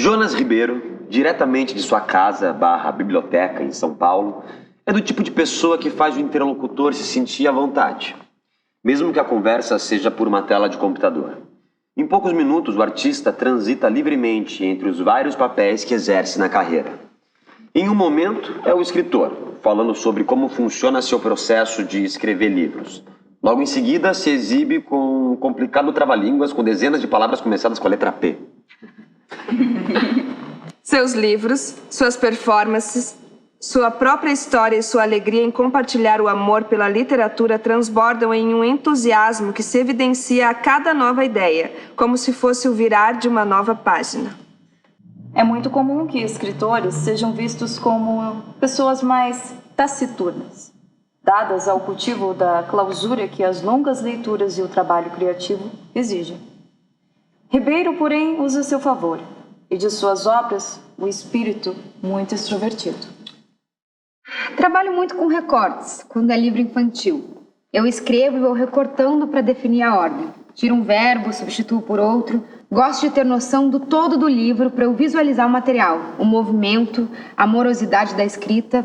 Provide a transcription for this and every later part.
Jonas Ribeiro, diretamente de sua casa / biblioteca em São Paulo, é do tipo de pessoa que faz o interlocutor se sentir à vontade, mesmo que a conversa seja por uma tela de computador. Em poucos minutos, o artista transita livremente entre os vários papéis que exerce na carreira. Em um momento, é o escritor, falando sobre como funciona seu processo de escrever livros. Logo em seguida, se exibe com um complicado trava-línguas com dezenas de palavras começadas com a letra P. Seus livros, suas performances, sua própria história e sua alegria em compartilhar o amor pela literatura transbordam em um entusiasmo que se evidencia a cada nova ideia, como se fosse o virar de uma nova página. É muito comum que escritores sejam vistos como pessoas mais taciturnas, dadas ao cultivo da clausura que as longas leituras e o trabalho criativo exigem. Ribeiro, porém, usa a seu favor, e de suas obras, o espírito muito extrovertido. Trabalho muito com recortes, quando é livro infantil. Eu escrevo e vou recortando para definir a ordem. Tiro um verbo, substituo por outro. Gosto de ter noção do todo do livro para eu visualizar o material, o movimento, a morosidade da escrita.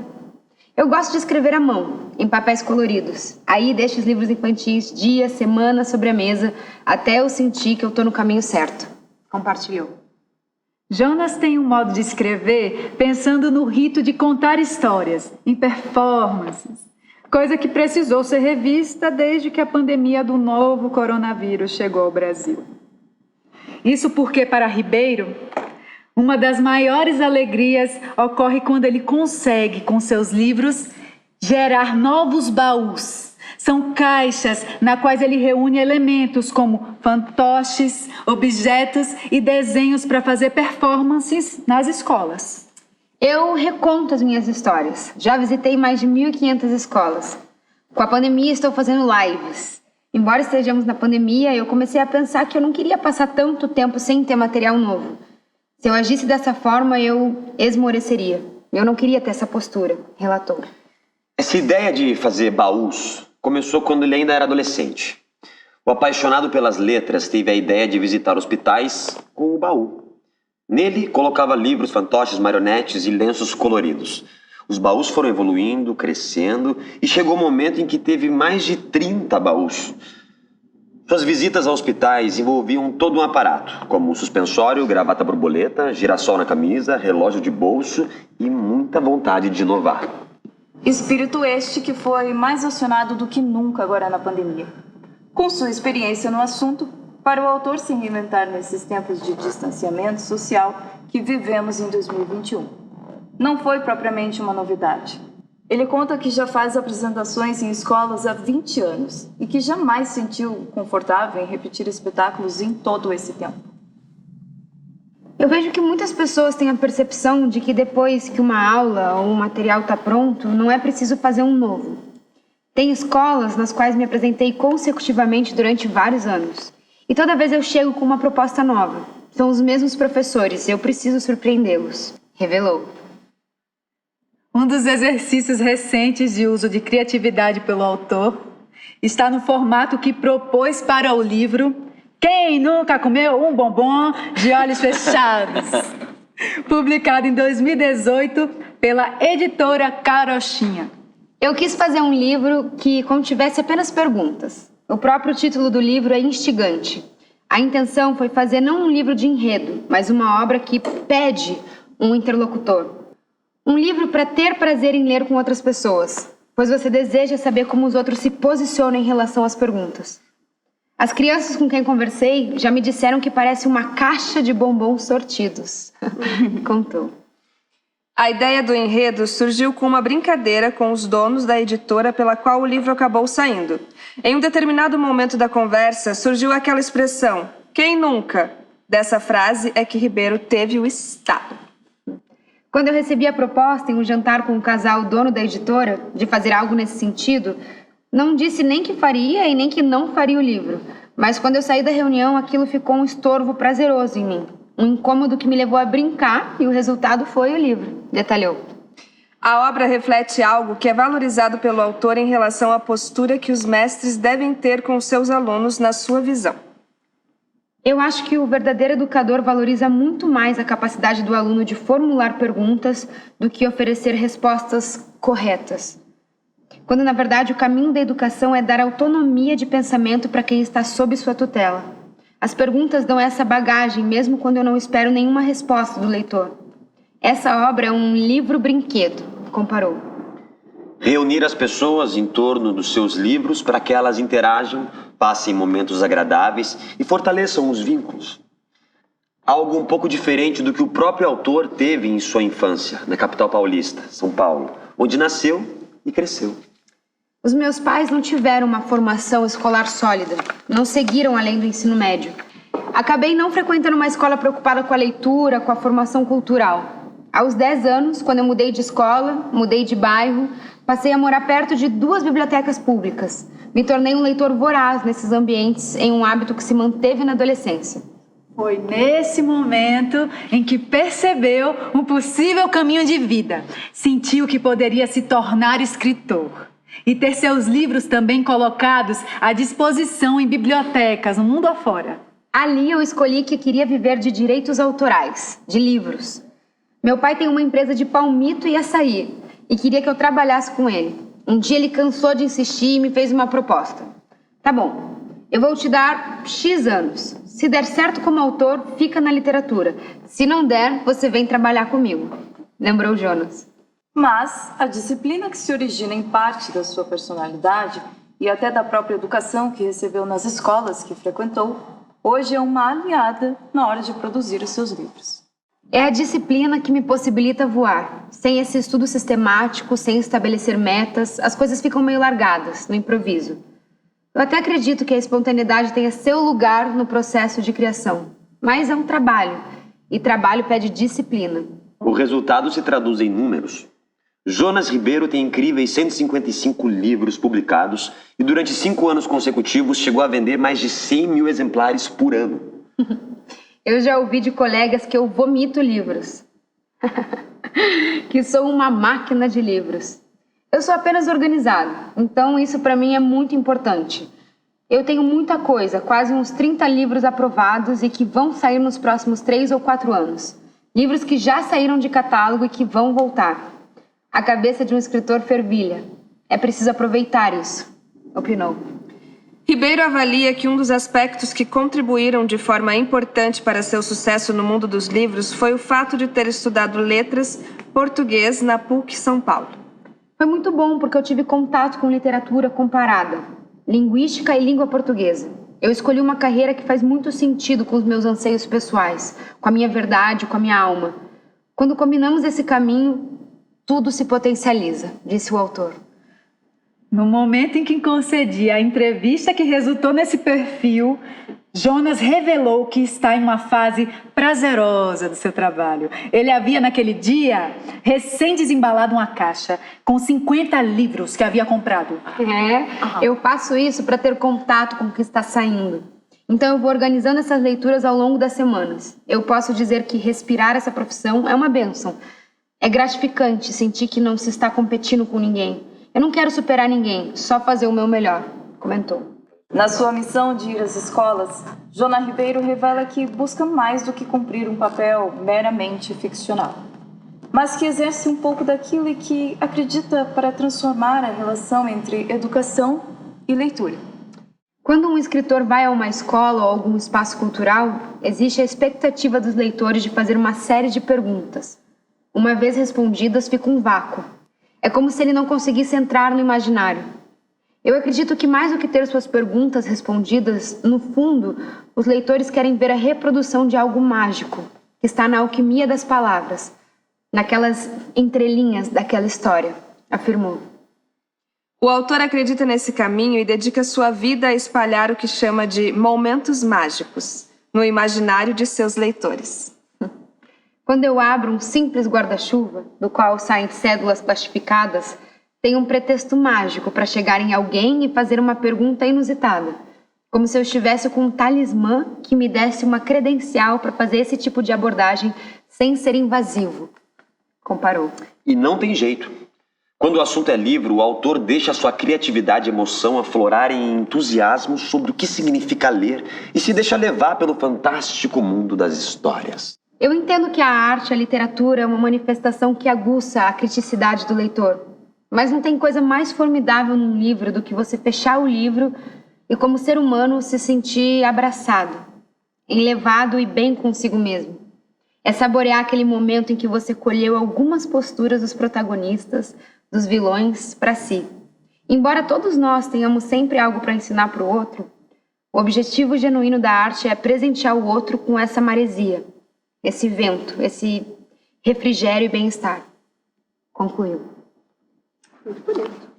Eu gosto de escrever à mão, em papéis coloridos. Aí deixo os livros infantis dias, semanas sobre a mesa, até eu sentir que eu estou no caminho certo. Compartilhou. Jonas tem um modo de escrever pensando no rito de contar histórias, em performances, coisa que precisou ser revista desde que a pandemia do novo coronavírus chegou ao Brasil. Isso porque, para Ribeiro, uma das maiores alegrias ocorre quando ele consegue, com seus livros, gerar novos baús. São caixas nas quais ele reúne elementos como fantoches, objetos e desenhos para fazer performances nas escolas. Eu reconto as minhas histórias. Já visitei mais de 1.500 escolas. Com a pandemia estou fazendo lives. Embora estejamos na pandemia, eu comecei a pensar que eu não queria passar tanto tempo sem ter material novo. Se eu agisse dessa forma, eu esmoreceria. Eu não queria ter essa postura, relatou. Essa ideia de fazer baús começou quando ele ainda era adolescente. O apaixonado pelas letras teve a ideia de visitar hospitais com o baú. Nele, colocava livros, fantoches, marionetes e lenços coloridos. Os baús foram evoluindo, crescendo, e chegou o momento em que teve mais de 30 baús. Suas visitas a hospitais envolviam todo um aparato, como suspensório, gravata borboleta, girassol na camisa, relógio de bolso e muita vontade de inovar. Espírito este que foi mais acionado do que nunca agora na pandemia. Com sua experiência no assunto, para o autor se reinventar nesses tempos de distanciamento social que vivemos em 2021. Não foi propriamente uma novidade. Ele conta que já faz apresentações em escolas há 20 anos e que jamais se sentiu confortável em repetir espetáculos em todo esse tempo. Eu vejo que muitas pessoas têm a percepção de que depois que uma aula ou um material está pronto, não é preciso fazer um novo. Tem escolas nas quais me apresentei consecutivamente durante vários anos. E toda vez eu chego com uma proposta nova. São os mesmos professores, eu preciso surpreendê-los, revelou. Um dos exercícios recentes de uso de criatividade pelo autor está no formato que propôs para o livro Quem Nunca Comeu um Bombom de Olhos Fechados? Publicado em 2018 pela editora Carochinha. Eu quis fazer um livro que contivesse apenas perguntas. O próprio título do livro é instigante. A intenção foi fazer não um livro de enredo, mas uma obra que pede um interlocutor. Um livro para ter prazer em ler com outras pessoas, pois você deseja saber como os outros se posicionam em relação às perguntas. As crianças com quem conversei já me disseram que parece uma caixa de bombons sortidos. Contou. A ideia do enredo surgiu com uma brincadeira com os donos da editora pela qual o livro acabou saindo. Em um determinado momento da conversa, surgiu aquela expressão, quem nunca? Dessa frase é que Ribeiro teve o estalo. Quando eu recebi a proposta em um jantar com o casal dono da editora, de fazer algo nesse sentido, não disse nem que faria e nem que não faria o livro. Mas quando eu saí da reunião, aquilo ficou um estorvo prazeroso em mim. Um incômodo que me levou a brincar e o resultado foi o livro, detalhou. A obra reflete algo que é valorizado pelo autor em relação à postura que os mestres devem ter com seus alunos na sua visão. Eu acho que o verdadeiro educador valoriza muito mais a capacidade do aluno de formular perguntas do que oferecer respostas corretas. Quando, na verdade, o caminho da educação é dar autonomia de pensamento para quem está sob sua tutela. As perguntas dão essa bagagem, mesmo quando eu não espero nenhuma resposta do leitor. Essa obra é um livro-brinquedo, comparou. Reunir as pessoas em torno dos seus livros para que elas interajam, passem momentos agradáveis e fortaleçam os vínculos. Algo um pouco diferente do que o próprio autor teve em sua infância, na capital paulista, São Paulo, onde nasceu e cresceu. Os meus pais não tiveram uma formação escolar sólida, não seguiram além do ensino médio. Acabei não frequentando uma escola preocupada com a leitura, com a formação cultural. Aos 10 anos, quando eu mudei de escola, mudei de bairro, passei a morar perto de 2 bibliotecas públicas. Me tornei um leitor voraz nesses ambientes, em um hábito que se manteve na adolescência. Foi nesse momento em que percebeu um possível caminho de vida. Sentiu que poderia se tornar escritor e ter seus livros também colocados à disposição em bibliotecas no mundo afora. Ali eu escolhi que queria viver de direitos autorais, de livros. Meu pai tem uma empresa de palmito e açaí e queria que eu trabalhasse com ele. Um dia ele cansou de insistir e me fez uma proposta. Tá bom, eu vou te dar X anos. Se der certo como autor, fica na literatura. Se não der, você vem trabalhar comigo. Lembrou Jonas. Mas a disciplina que se origina em parte da sua personalidade e até da própria educação que recebeu nas escolas que frequentou, hoje é uma aliada na hora de produzir os seus livros. É a disciplina que me possibilita voar. Sem esse estudo sistemático, sem estabelecer metas, as coisas ficam meio largadas, no improviso. Eu até acredito que a espontaneidade tenha seu lugar no processo de criação. Mas é um trabalho, e trabalho pede disciplina. O resultado se traduz em números. Jonas Ribeiro tem incríveis 155 livros publicados e durante 5 anos consecutivos chegou a vender mais de 100 mil exemplares por ano. Eu já ouvi de colegas que eu vomito livros. Que sou uma máquina de livros. Eu sou apenas organizado, então isso para mim é muito importante. Eu tenho muita coisa, quase uns 30 livros aprovados e que vão sair nos próximos 3 ou 4 anos. Livros que já saíram de catálogo e que vão voltar. A cabeça de um escritor fervilha. É preciso aproveitar isso, opinou. Ribeiro avalia que um dos aspectos que contribuíram de forma importante para seu sucesso no mundo dos livros foi o fato de ter estudado letras português na PUC São Paulo. Foi muito bom porque eu tive contato com literatura comparada, linguística e língua portuguesa. Eu escolhi uma carreira que faz muito sentido com os meus anseios pessoais, com a minha verdade, com a minha alma. Quando combinamos esse caminho, tudo se potencializa, disse o autor. No momento em que concedi a entrevista que resultou nesse perfil, Jonas revelou que está em uma fase prazerosa do seu trabalho. Ele havia, naquele dia, recém-desembalado uma caixa com 50 livros que havia comprado. Eu faço isso para ter contato com o que está saindo. Então eu vou organizando essas leituras ao longo das semanas. Eu posso dizer que respirar essa profissão é uma bênção. É gratificante sentir que não se está competindo com ninguém. Eu não quero superar ninguém, só fazer o meu melhor, comentou. Na sua missão de ir às escolas, Jonas Ribeiro revela que busca mais do que cumprir um papel meramente ficcional, mas que exerce um pouco daquilo e que acredita para transformar a relação entre educação e leitura. Quando um escritor vai a uma escola ou algum espaço cultural, existe a expectativa dos leitores de fazer uma série de perguntas. Uma vez respondidas, fica um vácuo. É como se ele não conseguisse entrar no imaginário. Eu acredito que mais do que ter suas perguntas respondidas, no fundo, os leitores querem ver a reprodução de algo mágico, que está na alquimia das palavras, naquelas entrelinhas daquela história, afirmou. O autor acredita nesse caminho e dedica sua vida a espalhar o que chama de momentos mágicos no imaginário de seus leitores. Quando eu abro um simples guarda-chuva, do qual saem cédulas plastificadas, tem um pretexto mágico para chegar em alguém e fazer uma pergunta inusitada, como se eu estivesse com um talismã que me desse uma credencial para fazer esse tipo de abordagem sem ser invasivo, comparou. E não tem jeito. Quando o assunto é livro, o autor deixa sua criatividade e emoção aflorar em entusiasmo sobre o que significa ler e se deixa levar pelo fantástico mundo das histórias. Eu entendo que a arte, a literatura é uma manifestação que aguça a criticidade do leitor. Mas não tem coisa mais formidável num livro do que você fechar o livro e, como ser humano, se sentir abraçado, enlevado e bem consigo mesmo. É saborear aquele momento em que você colheu algumas posturas dos protagonistas, dos vilões, para si. Embora todos nós tenhamos sempre algo para ensinar para o outro, o objetivo genuíno da arte é presentear o outro com essa maresia, esse vento, esse refrigério e bem-estar. Concluiu. Muito bonito.